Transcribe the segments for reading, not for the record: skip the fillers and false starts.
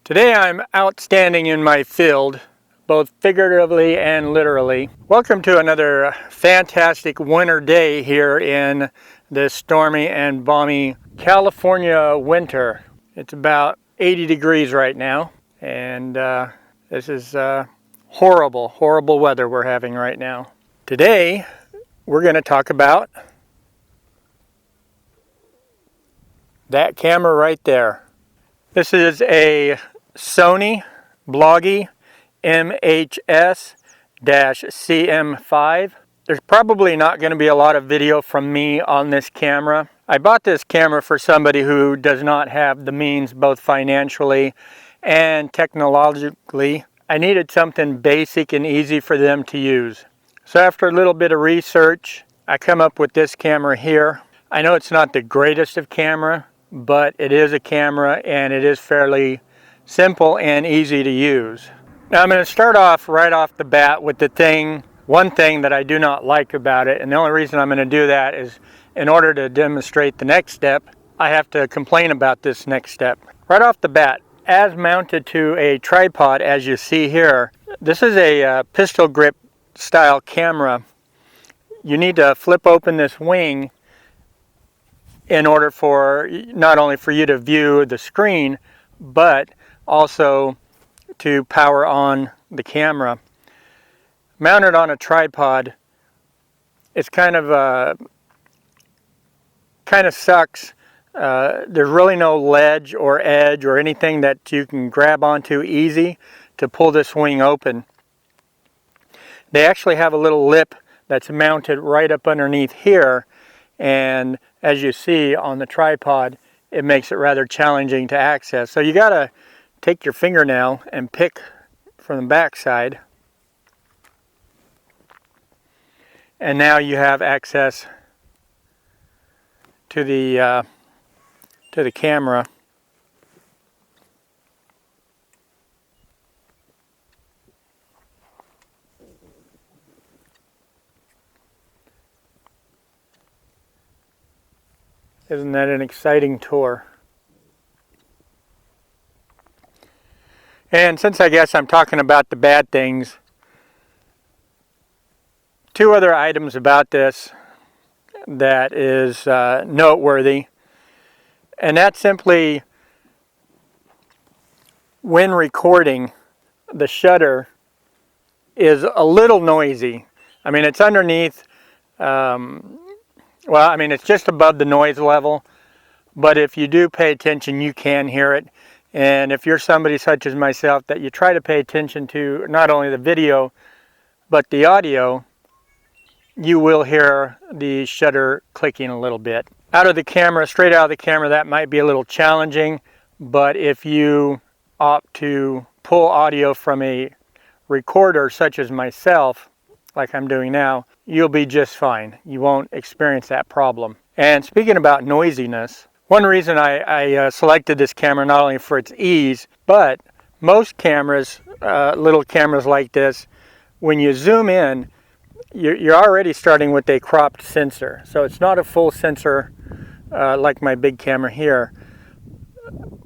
Today I'm outstanding in my field, both figuratively and literally. Welcome to another fantastic winter day here in this stormy and balmy California winter. It's about 80 degrees right now, and this is horrible weather we're having right now. Today we're going to talk about that camera right there. This is a Sony Bloggie MHS-CM5. There's probably not going to be a lot of video from me on this camera. I bought this camera for somebody who does not have the means, both financially and technologically. I needed something basic and easy for them to use. So after a little bit of research, I come up with this camera here. I know it's not the greatest of camera, but it is a camera and it is fairly simple and easy to use. Now I'm going to start off right off the bat with one thing that I do not like about it, and the only reason I'm going to do that is in order to demonstrate the next step, I have to complain about this next step. Right off the bat, as mounted to a tripod, as you see here, this is a pistol grip style camera. You need to flip open this wing in order for not only for you to view the screen, but also to power on the camera. Mounted on a tripod, it's kind of sucks. There's really no ledge or edge or anything that you can grab onto easy to pull this wing open. They actually have a little lip that's mounted right up underneath here, and as you see on the tripod, it makes it rather challenging to access. So you gotta take your fingernail and pick from the back side, and now you have access to the camera. Isn't that an exciting tour? And since I guess I'm talking about the bad things, two other items about this that is noteworthy, and that's simply when recording, the shutter is a little noisy. I mean, it's underneath, it's just above the noise level, but if you do pay attention, you can hear it. And if you're somebody such as myself that you try to pay attention to not only the video, but the audio, you will hear the shutter clicking a little bit. Straight out of the camera, that might be a little challenging, but if you opt to pull audio from a recorder such as myself, like I'm doing now, you'll be just fine. You won't experience that problem. And speaking about noisiness, one reason I selected this camera not only for its ease, but most cameras, little cameras like this, when you zoom in, you're already starting with a cropped sensor. So it's not a full sensor like my big camera here.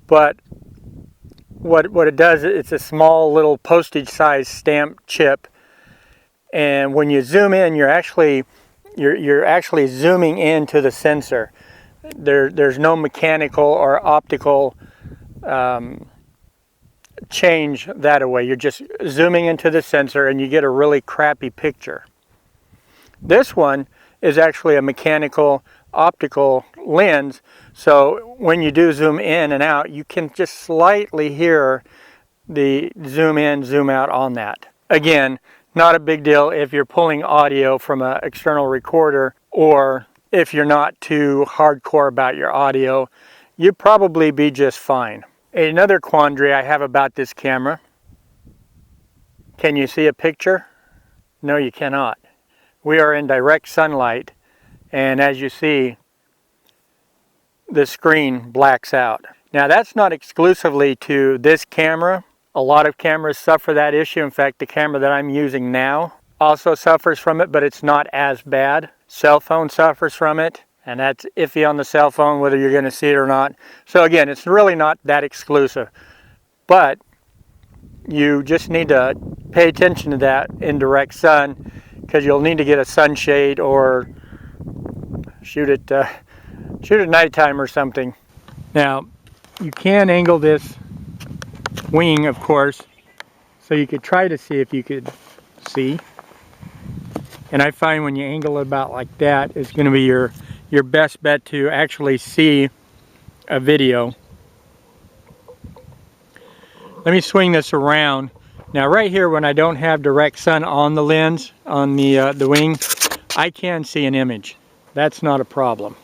But what it does, it's a small little postage size stamp chip. And when you zoom in, you're actually zooming into the sensor. There's no mechanical or optical change that way. You're just zooming into the sensor and you get a really crappy picture. This one is actually a mechanical optical lens, so when you do zoom in and out, you can just slightly hear the zoom in, zoom out on that. Again, not a big deal if you're pulling audio from an external recorder, or if you're not too hardcore about your audio, you'd probably be just fine. Another quandary I have about this camera, can you see a picture? No, you cannot. We are in direct sunlight, and as you see, the screen blacks out. Now that's not exclusively to this camera. A lot of cameras suffer that issue. In fact, the camera that I'm using now also suffers from it, but it's not as bad. Cell phone suffers from it, and that's iffy on the cell phone whether you're going to see it or not. So again, it's really not that exclusive. but you just need to pay attention to that in direct sun, because you'll need to get a sunshade or shoot at nighttime or something. Now, you can angle this wing, of course, so you could try to see if you could see. And I find when you angle it about like that, it's going to be your best bet to actually see a video. Let me swing this around. Now right here, when I don't have direct sun on the lens, on the wing, I can see an image. That's not a problem.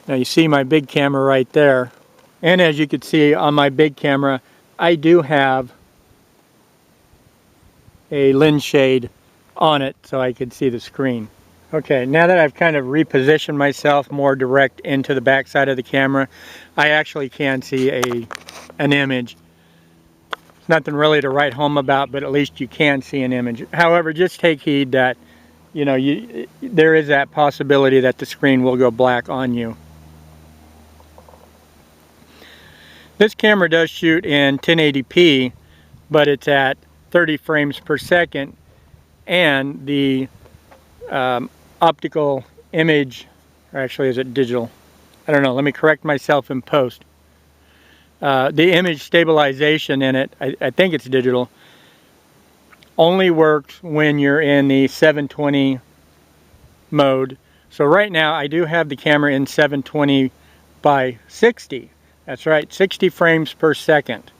Now you see my big camera right there. And as you can see on my big camera, I do have a lens shade on it so I can see the screen. Okay, now that I've kind of repositioned myself more direct into the back side of the camera, I actually can see an image. It's nothing really to write home about, but at least you can see an image. However, just take heed that, you know, there is that possibility that the screen will go black on you. This camera does shoot in 1080p, but it's at 30 frames per second, and the optical image, or actually is it digital? I don't know, let me correct myself in post. The image stabilization in it, I think it's digital, only works when you're in the 720 mode. So right now I do have the camera in 720 by 60. That's right, 60 frames per second.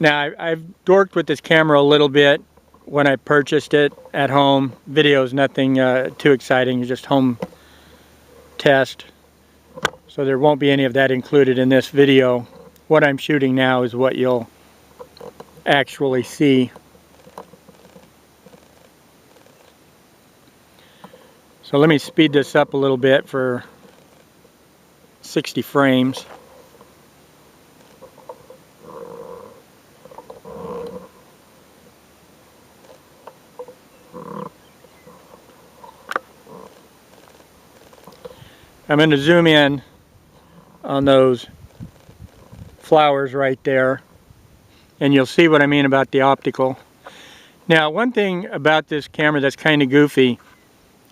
Now, I've dorked with this camera a little bit when I purchased it at home. Video's nothing too exciting, it's just home test. So there won't be any of that included in this video. What I'm shooting now is what you'll actually see. So let me speed this up a little bit for 60 frames. I'm going to zoom in on those flowers right there, and you'll see what I mean about the optical. Now, one thing about this camera that's kind of goofy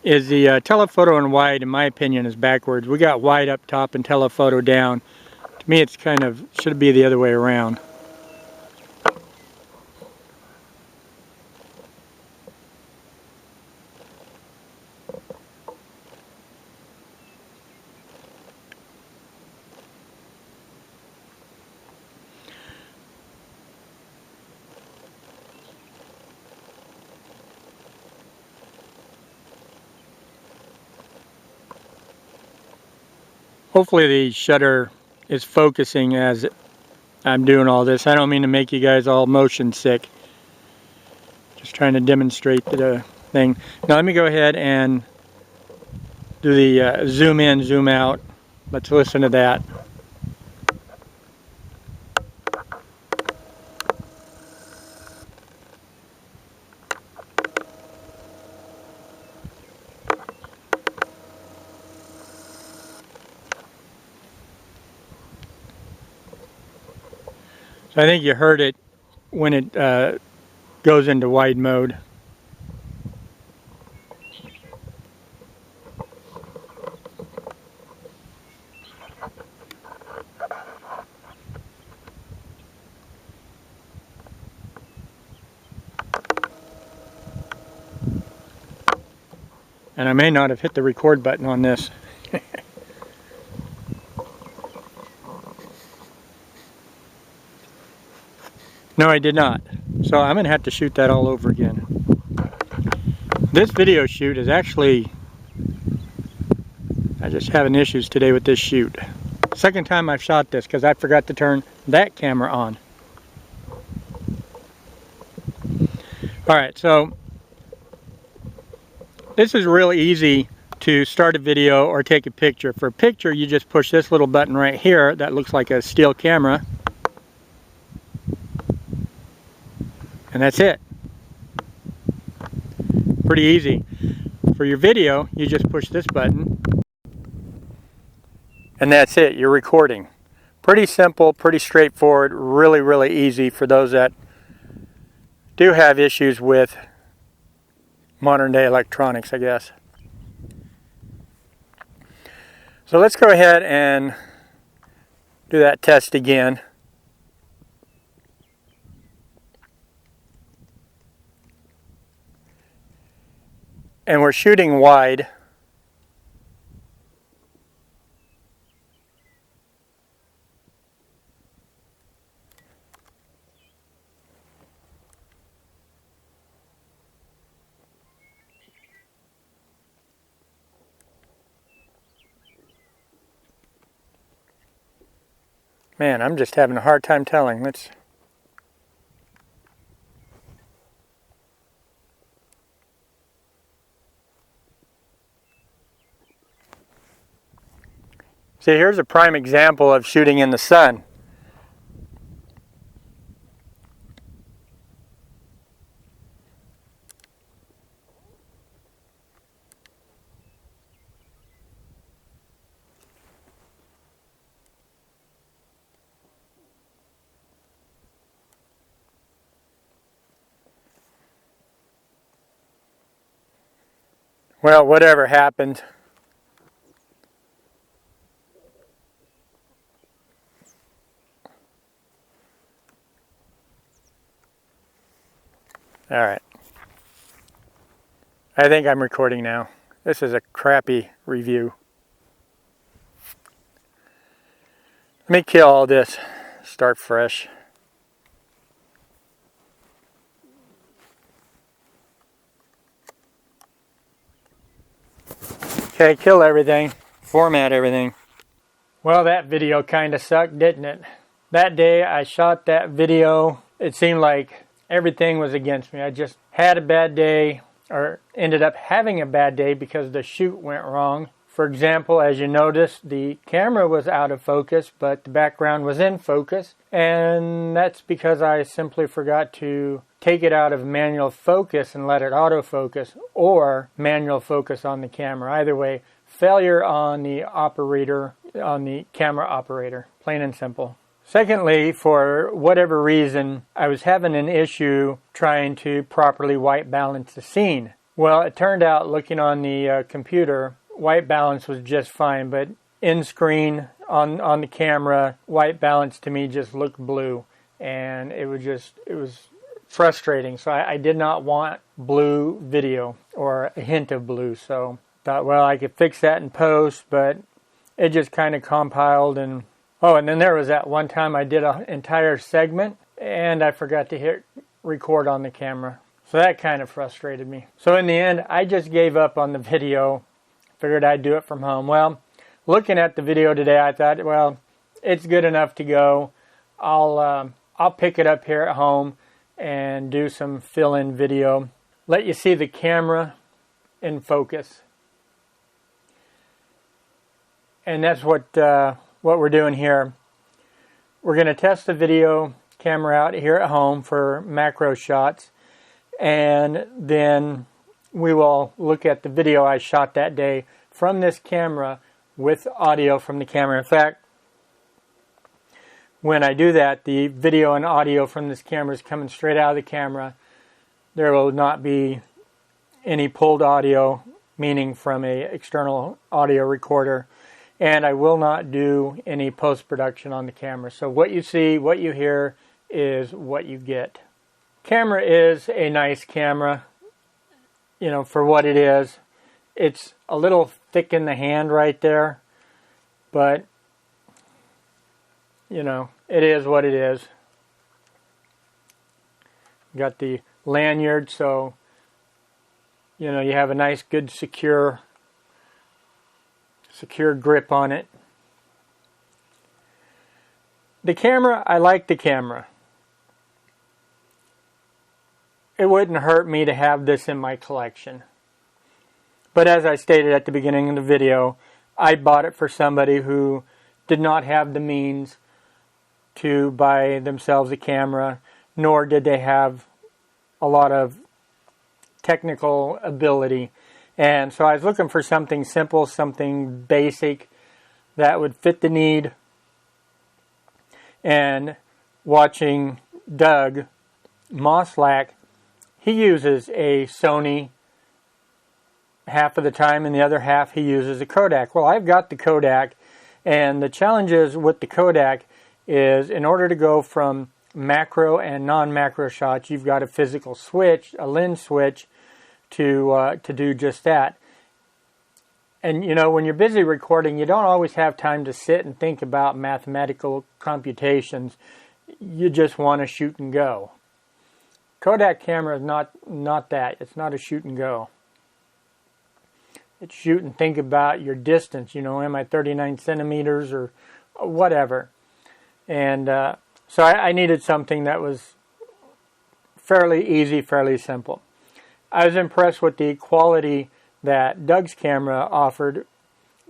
is the telephoto and wide, in my opinion, is backwards. We got wide up top and telephoto down. To me, it's kind of, should be the other way around. Hopefully the shutter is focusing as I'm doing all this. I don't mean to make you guys all motion sick. Just trying to demonstrate the thing. Now let me go ahead and do the zoom in, zoom out. Let's listen to that. So I think you heard it when it goes into wide mode. And I may not have hit the record button on this. No, I did not. So I'm going to have to shoot that all over again. This video shoot is actually, I just having issues today with this shoot. Second time I've shot this because I forgot to turn that camera on. Alright, so this is really easy to start a video or take a picture. For a picture, you just push this little button right here that looks like a steel camera. And that's it. Pretty easy. For your video, you just push this button, and that's it. You're recording. Pretty simple, pretty straightforward, really, really easy for those that do have issues with modern day electronics, I guess. So let's go ahead and do that test again. And we're shooting wide. Man, I'm just having a hard time telling. Let's... See, here's a prime example of shooting in the sun. Well, whatever happened. All right. I think I'm recording now. This is a crappy review. Let me kill all this. Start fresh. Okay, kill everything. Format everything. Well, that video kind of sucked, didn't it? That day I shot that video, it seemed like everything was against me. I just had a bad day, or ended up having a bad day because the shoot went wrong. For example, as you notice, the camera was out of focus, but the background was in focus. And that's because I simply forgot to take it out of manual focus and let it autofocus, or manual focus on the camera. Either way, failure on the operator, on the camera operator, plain and simple. Secondly, for whatever reason, I was having an issue trying to properly white balance the scene. Well, it turned out, looking on the computer, white balance was just fine, but in screen on the camera, white balance to me just looked blue, and it was frustrating. So I did not want blue video, or a hint of blue. So thought, well, I could fix that in post, but it just kind of compiled. And oh, and then there was that one time I did an entire segment and I forgot to hit record on the camera. So that kind of frustrated me. So in the end, I just gave up on the video. Figured I'd do it from home. Well, looking at the video today, I thought, well, it's good enough to go. I'll pick it up here at home and do some fill-in video. Let you see the camera in focus. And that's what we're doing here. We're going to test the video camera out here at home for macro shots, and then we will look at the video I shot that day from this camera with audio from the camera. In fact, when I do that, the video and audio from this camera is coming straight out of the camera. There will not be any pulled audio, meaning from an external audio recorder. And I will not do any post-production on the camera. So what you see, what you hear, is what you get. Camera is a nice camera, you know, for what it is. It's a little thick in the hand right there, but, you know, it is what it is. Got the lanyard, so, you know, you have a nice, good, secure grip on it. The camera, I like the camera. It wouldn't hurt me to have this in my collection. But as I stated at the beginning of the video, I bought it for somebody who did not have the means to buy themselves a camera, nor did they have a lot of technical ability. And so I was looking for something simple, something basic that would fit the need. And watching Doug Moslack, he uses a Sony half of the time, and the other half he uses a Kodak. Well, I've got the Kodak, and the challenges with the Kodak is in order to go from macro and non-macro shots, you've got a physical switch, a lens switch, to do just that. And you know, when you're busy recording, you don't always have time to sit and think about mathematical computations. You just want to shoot and go. Kodak camera is not that. It's not a shoot and go. It's shoot and think about your distance. You know, am I 39 centimeters or whatever? And so I needed something that was fairly easy, fairly simple. I was impressed with the quality that Doug's camera offered,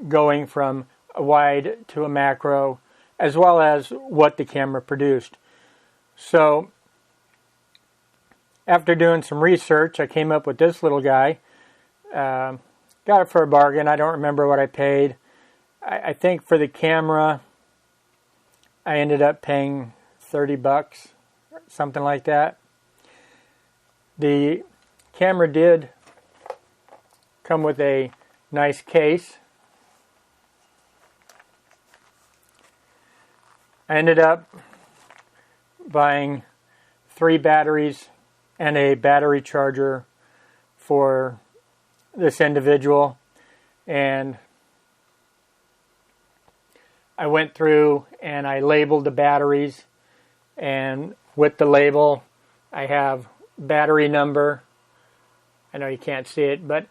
going from a wide to a macro, as well as what the camera produced. So after doing some research, I came up with this little guy. Got it for a bargain. I don't remember what I paid. I think for the camera, I ended up paying $30, something like that. The camera did come with a nice case. I ended up buying 3 batteries and a battery charger for this individual, and I went through and I labeled the batteries, and with the label I have battery number. I know you can't see it, but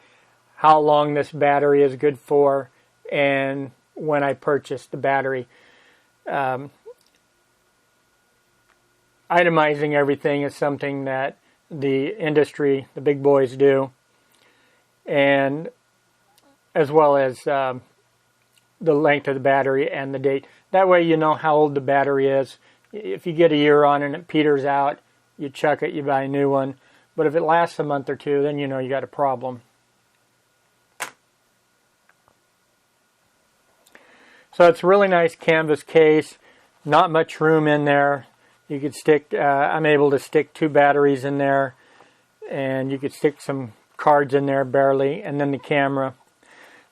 how long this battery is good for, and when I purchased the battery. Itemizing everything is something that the industry, the big boys, do, and as well as the length of the battery and the date. That way you know how old the battery is. If you get a year on and it peters out, you chuck it, you buy a new one. But if it lasts a month or two, then you know you got a problem. So it's a really nice canvas case, not much room in there. You could stick, I'm able to stick 2 batteries in there, and you could stick some cards in there barely, and then the camera.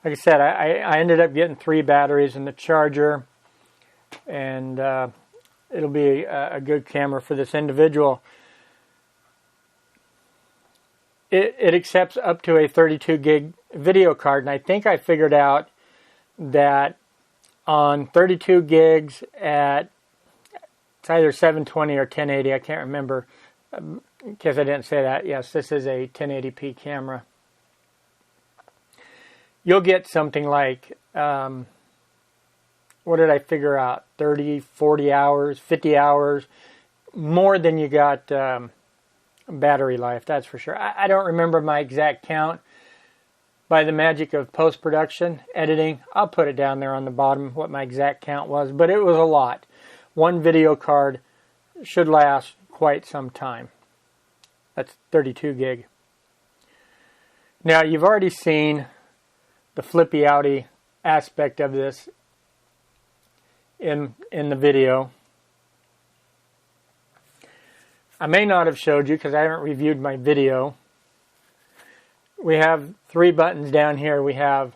Like I said, I ended up getting 3 batteries and the charger, and it'll be a good camera for this individual. It accepts up to a 32 gig video card, and I think I figured out that on 32 gigs at, it's either 720 or 1080, I can't remember, because I didn't say that. Yes, this is a 1080p camera. You'll get something like, what did I figure out, 30, 40 hours, 50 hours, more than you got battery life, that's for sure. I don't remember my exact count. By the magic of post-production, editing, I'll put it down there on the bottom what my exact count was, but it was a lot. One video card should last quite some time. That's 32 gig. Now, you've already seen the flippy-outy aspect of this in the video. I may not have showed you because I haven't reviewed my video. We have 3 buttons down here. We have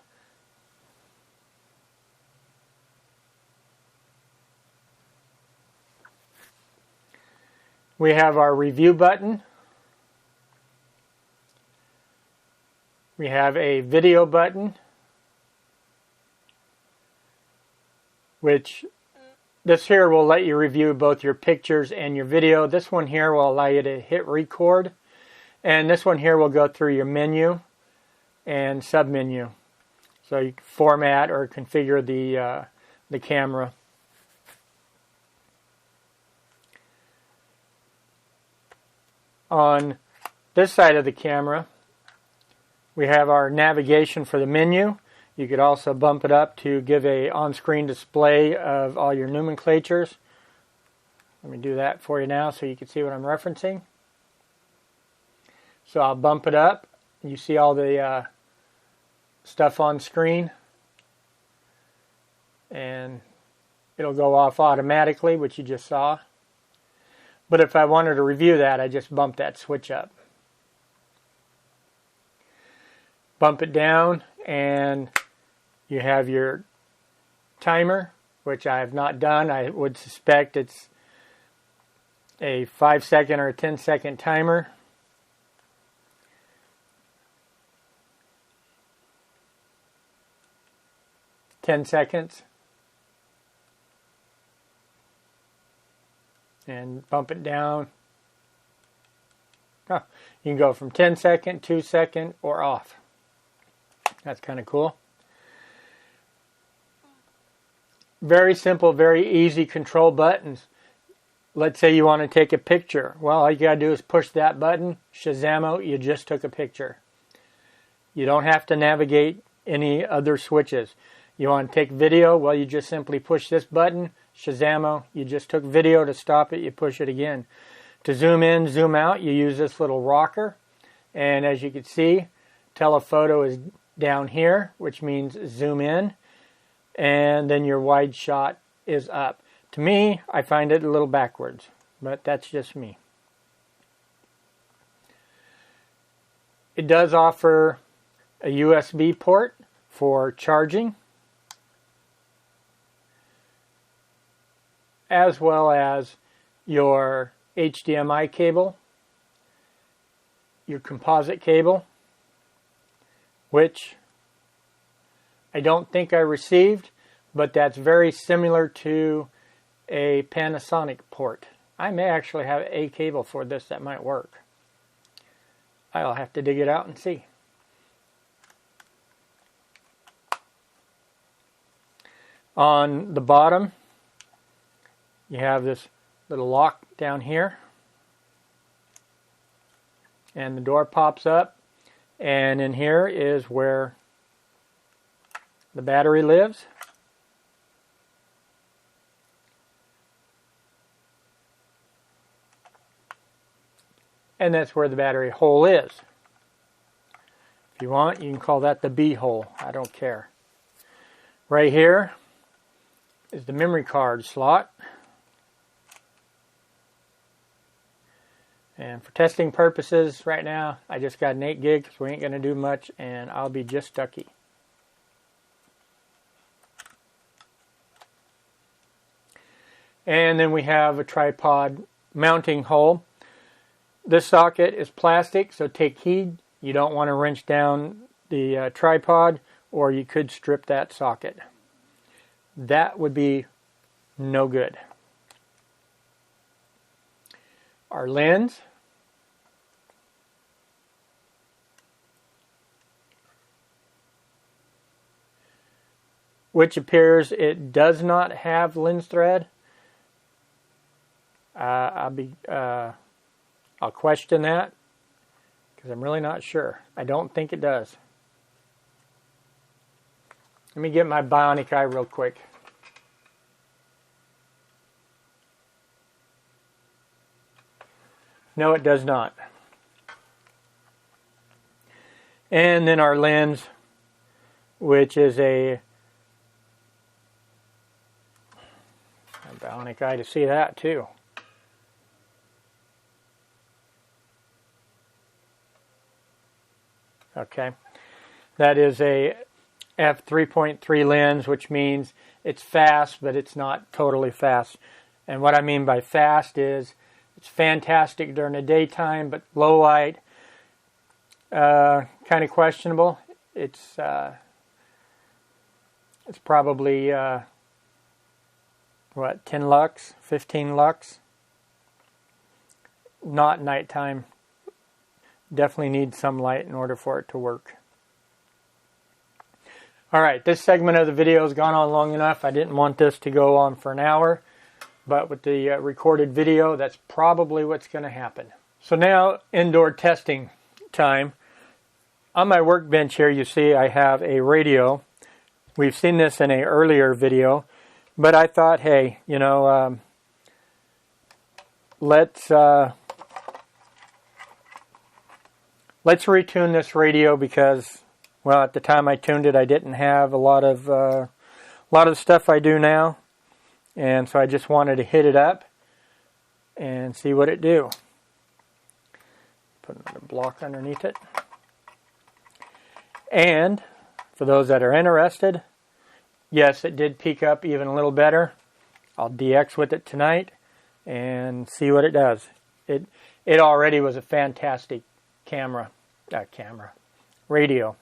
our review button. We have a video button, which this here will let you review both your pictures and your video. This one here will allow you to hit record. And this one here will go through your menu and submenu. So you can format or configure the camera. On this side of the camera, we have our navigation for the menu. You could also bump it up to give a on-screen display of all your nomenclatures. Let me do that for you now so you can see what I'm referencing. So I'll bump it up, You see all the stuff on screen, and it'll go off automatically, which you just saw. But if I wanted to review that, I just bump that switch up. Bump it down, and you have your timer, which I have not done. I would suspect it's a 5-second or a 10-second timer. "10 seconds. And bump it down. Oh, you can go from 10 second, 2 second, or off. That's kind of cool. Very simple, very easy control buttons. Let's say you want to take a picture. Well, all you got to do is push that button. Shazamo, you just took a picture. You don't have to navigate any other switches. You want to take video? Well, you just simply push this button. Shazamo, you just took video. To stop it, you push it again. To zoom in, zoom out, you use this little rocker. And as you can see, telephoto is down here, which means zoom in. And then your wide shot is up. To me, I find it a little backwards, but that's just me. It does offer a USB port for charging, as well as your HDMI cable, your composite cable, which I don't think I received, but that's very similar to a Panasonic port. I may actually have a cable for this that might work. I'll have to dig it out and see. On the bottom, you have this little lock down here, and the door pops up, and in here is where the battery lives. And that's where the battery hole is. If you want, you can call that the B hole. I don't care. Right here is the memory card slot. And for testing purposes right now, I just got an 8 gig, so we ain't going to do much, and I'll be just ducky. And then we have a tripod mounting hole. This socket is plastic, so take heed. You don't want to wrench down the tripod, or you could strip that socket. That would be no good. Our lens. Which appears it does not have lens thread. I'll question that because I'm really not sure. I don't think it does. Let me get my bionic eye real quick. No, it does not. And then our lens, which is a bionic eye to see that too. Okay, that is a f3.3 lens, which means it's fast, but it's not totally fast. And what I mean by fast is it's fantastic during the daytime, but low light, kind of questionable. It's probably, 10 lux, 15 lux? Not nighttime. Definitely need some light in order for it to work. Alright, this segment of the video has gone on long enough. I didn't want this to go on for an hour, but with the recorded video, that's probably what's going to happen. So now, indoor testing time. On my workbench here, you see I have a radio. We've seen this in an earlier video, but I thought, hey, you know, let's let's retune this radio because, well, at the time I tuned it, I didn't have a lot of the stuff I do now, and so I just wanted to hit it up and see what it do. Put another block underneath it. And for those that are interested, yes, it did peak up even a little better. I'll DX with it tonight and see what it does. It already was a fantastic radio.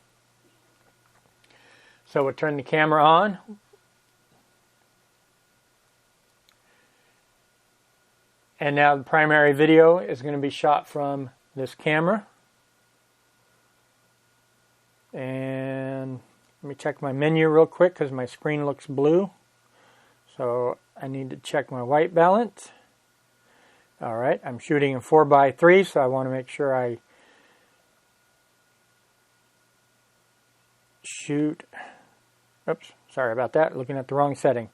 So we'll turn the camera on. And now the primary video is going to be shot from this camera. And let me check my menu real quick because my screen looks blue. So I need to check my white balance. Alright, I'm shooting in 4:3, so I want to make sure I shoot. Oops, sorry about that, looking at the wrong setting.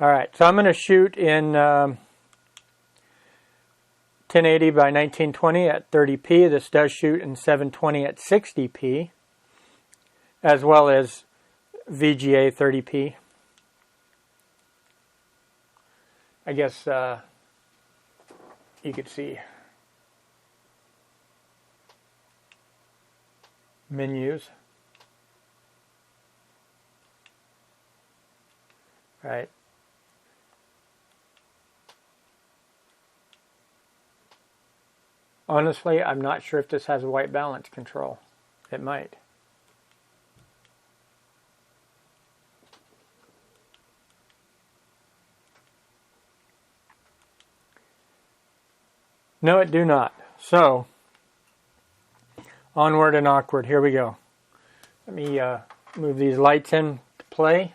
Alright, so I'm going to shoot in 1080 by 1920 at 30p. This does shoot in 720 at 60p, as well as VGA 30p. I guess you could see menus. Right. Honestly, I'm not sure if this has a white balance control. It might. No, it do not. So, onward and awkward. Here we go. Let me move these lights in to play.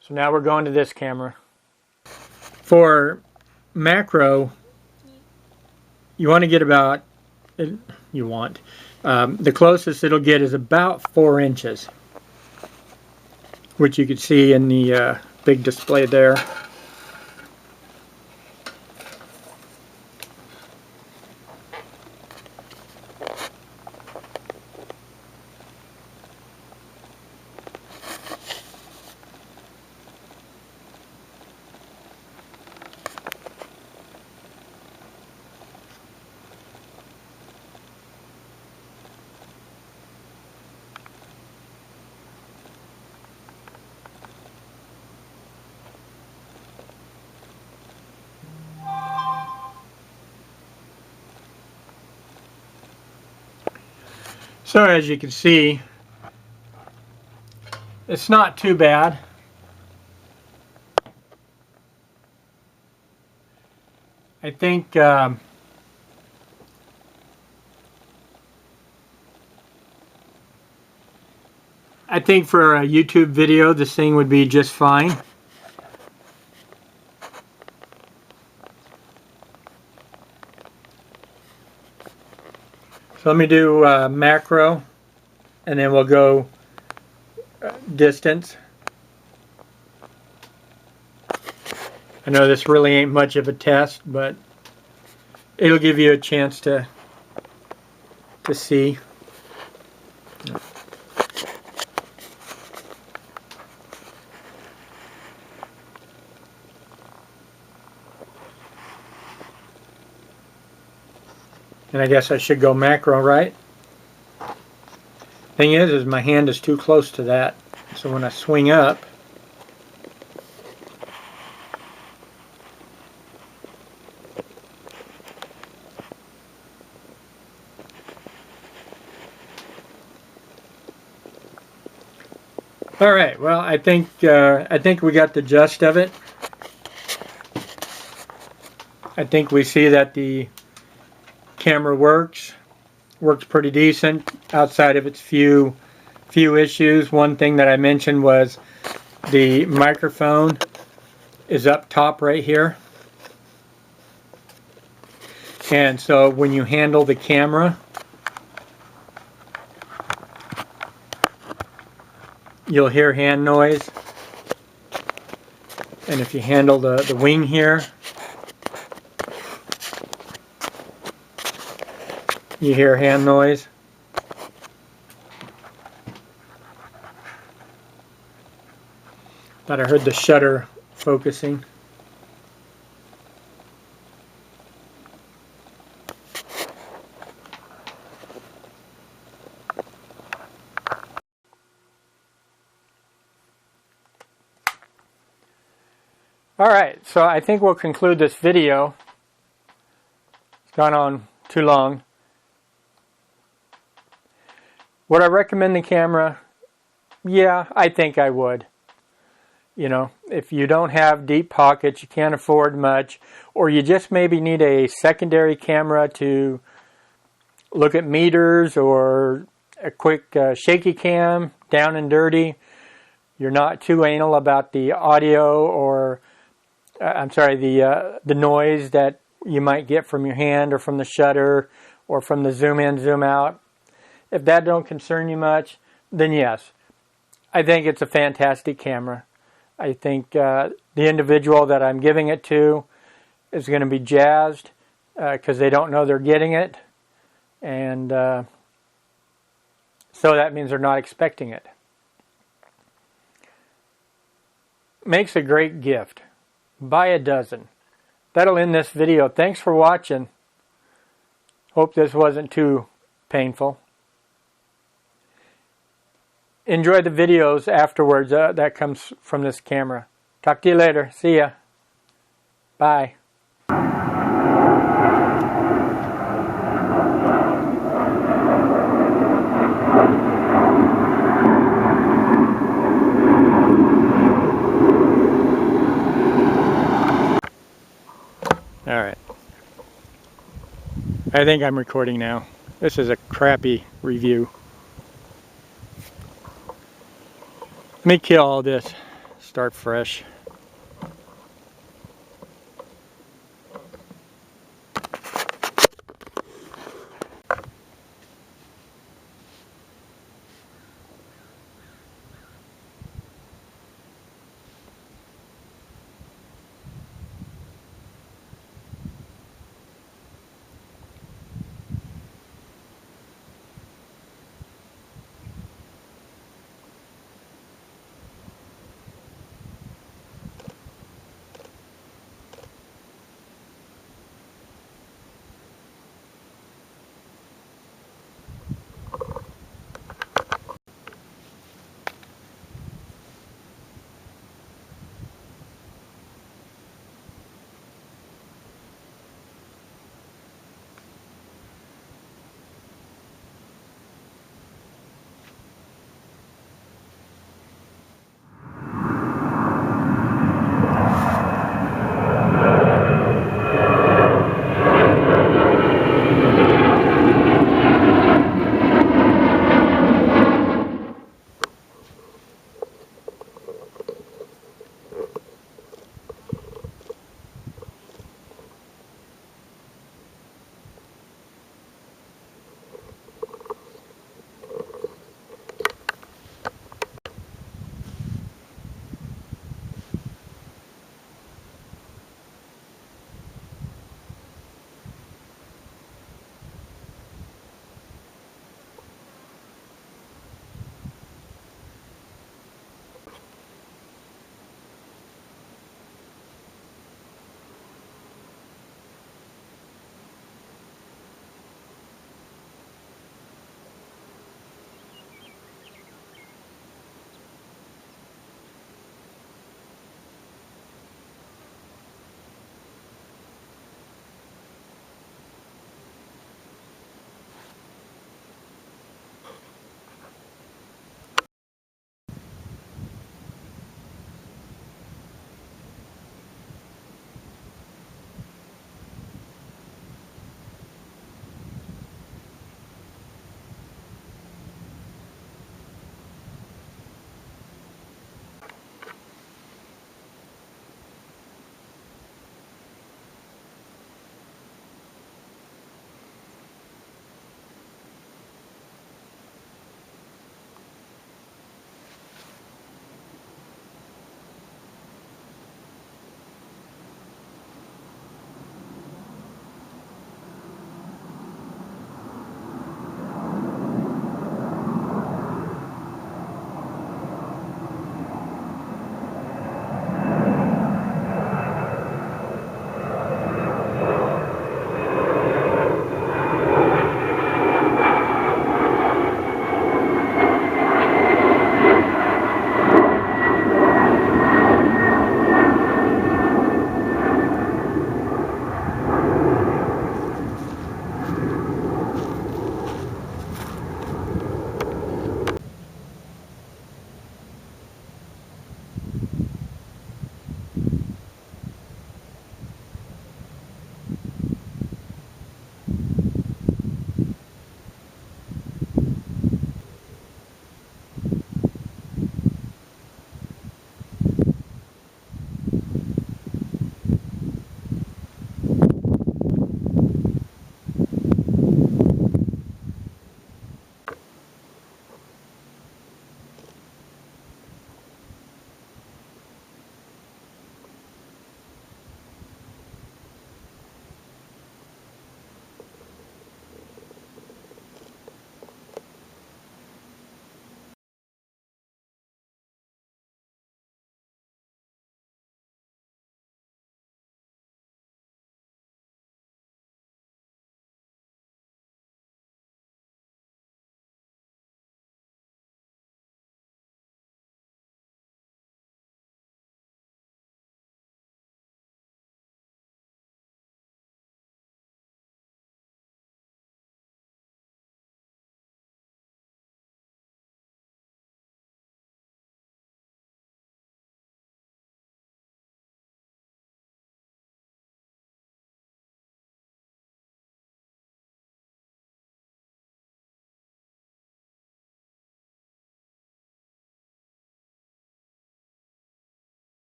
So now we're going to this camera. For macro, you want to get about, the closest it'll get is about 4 inches, which you can see in the big display there. So as you can see, it's not too bad. I think for a YouTube video, this thing would be just fine. So let me do macro, and then we'll go distance. I know this really ain't much of a test, but it'll give you a chance to see. And I guess I should go macro, right? Thing is my hand is too close to that. So when I swing up, all right. Well, I think we got the gist of it. I think we see that the camera works pretty decent outside of its few issues. One thing that I mentioned was the microphone is up top right here, and so when you handle the camera, you'll hear hand noise, and if you handle the wing here, You hear hand noise. Thought I heard the shutter focusing. Alright, so I think we'll conclude this video. It's gone on too long. Would I recommend the camera? Yeah, I think I would. You know, if you don't have deep pockets, you can't afford much, or you just maybe need a secondary camera to look at meters, or a quick shaky cam, down and dirty. You're not too anal about the audio or, the noise that you might get from your hand or from the shutter or from the zoom in, zoom out. If that don't concern you much, then yes, I think it's a fantastic camera. I think the individual that I'm giving it to is going to be jazzed because they don't know they're getting it. And so that means they're not expecting it. Makes a great gift. Buy a dozen. That'll end this video. Thanks for watching. Hope this wasn't too painful. Enjoy the videos afterwards that comes from this camera. Talk to you later. See ya. Bye. Alright. I think I'm recording now. This is a crappy review. Let me kill all this. Start fresh.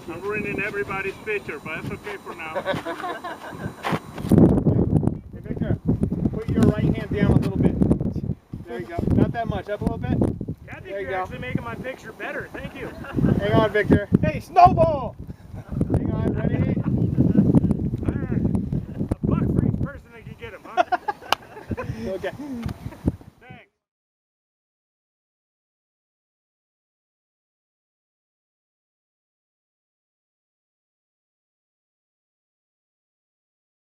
you. I'm ruining everybody's picture, but that's okay for now. Hey, Victor, put your right hand down a little bit. There you go. Not that much. Up a little bit. Yeah, I think you're actually making my picture better. Thank you. Hang on, Victor. Hey, snowball! Hang on, ready? A buck for each person that can get him, huh? Okay.